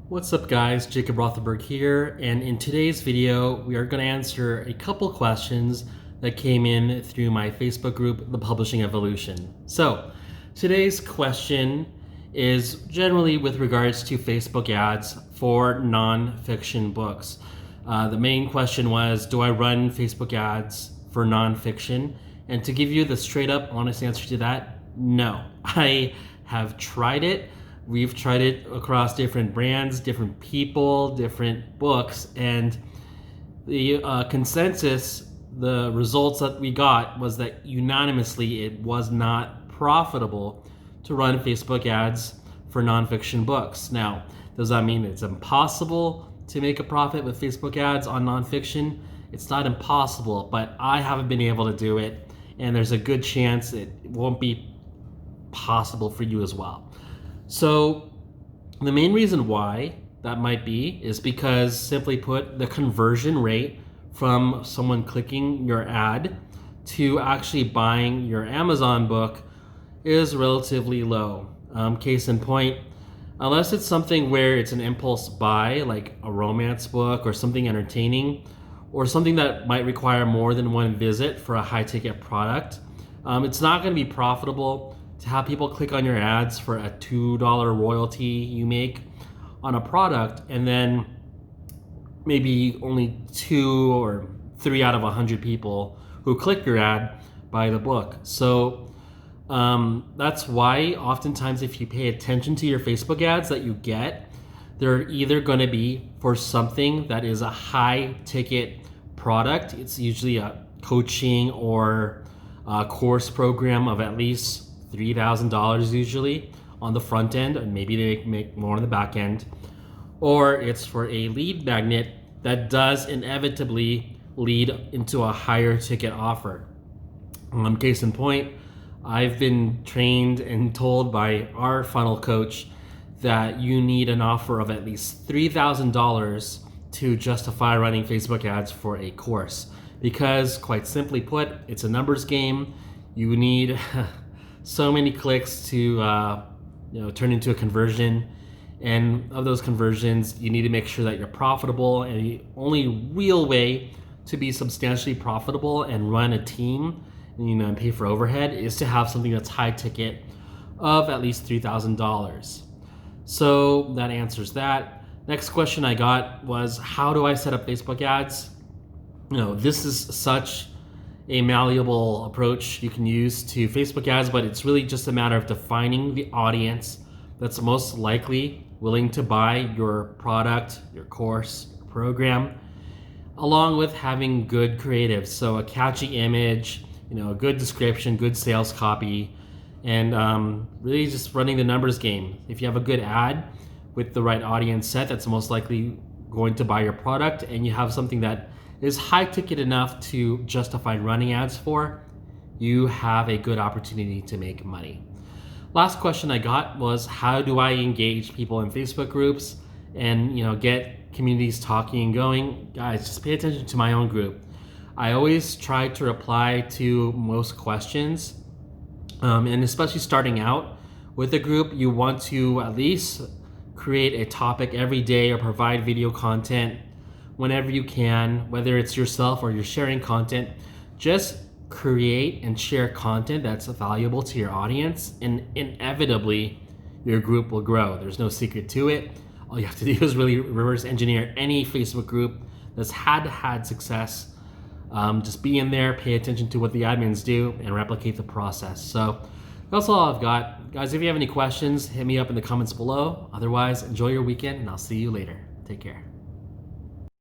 What's up guys, Jacob Rothenberg here, and in today's video we are going to answer a couple questions that came in through my Facebook group, The Publishing Evolution. So today's question is generally with regards to Facebook ads for non-fiction books. The main question was, do I run Facebook ads for non-fiction? And to give you the straight up honest answer to that, no. I have tried it. We've tried it across different brands, different people, different books, and the consensus, the results that we got was that unanimously it was not profitable to run Facebook ads for nonfiction books. Now, does that mean it's impossible to make a profit with Facebook ads on nonfiction? It's not impossible, but I haven't been able to do it, and there's a good chance it won't be possible for you as well. So the main reason why that might be is because, simply put, the conversion rate from someone clicking your ad to actually buying your Amazon book is relatively low. Case in point, unless it's something where it's an impulse buy, like a romance book or something entertaining, or something that might require more than one visit for a high ticket product, it's not going to be profitable to have people click on your ads for a $2 royalty you make on a product, and then maybe only 2 or 3 out of 100 people who click your ad buy the book. So that's why oftentimes if you pay attention to your Facebook ads that you get, they're either going to be for something that is a high ticket product. It's usually a coaching or a course program of at least $3,000 usually on the front end, and maybe they make more on the back end, or it's for a lead magnet that does inevitably lead into a higher ticket offer. Case in point, I've been trained and told by our funnel coach that you need an offer of at least $3,000 to justify running Facebook ads for a course, because quite simply put, it's a numbers game. You need so many clicks to turn into a conversion, and of those conversions you need to make sure that you're profitable, and the only real way to be substantially profitable and run a team and pay for overhead is to have something that's high ticket of at least $3,000. So that answers that. Next question I got was, how do I set up Facebook ads? This is such a malleable approach you can use to Facebook ads, but it's really just a matter of defining the audience that's most likely willing to buy your product, your course, your program, along with having good creative. So a catchy image, a good description, good sales copy, and really just running the numbers game. If you have a good ad with the right audience set that's most likely going to buy your product, and you have something that is high ticket enough to justify running ads for, you have a good opportunity to make money. Last question I got was, how do I engage people in Facebook groups and get communities talking and going? Guys, just pay attention to my own group. I always try to reply to most questions, and especially starting out with a group, you want to at least create a topic every day or provide video content whenever you can, whether it's yourself or you're sharing content. Just create and share content that's valuable to your audience, and inevitably your group will grow. There's no secret to it. All you have to do is really reverse engineer any Facebook group that's had success. Just be in there, pay attention to what the admins do, and replicate the process. So that's all I've got. Guys, if you have any questions, hit me up in the comments below. Otherwise, enjoy your weekend, and I'll see you later. Take care.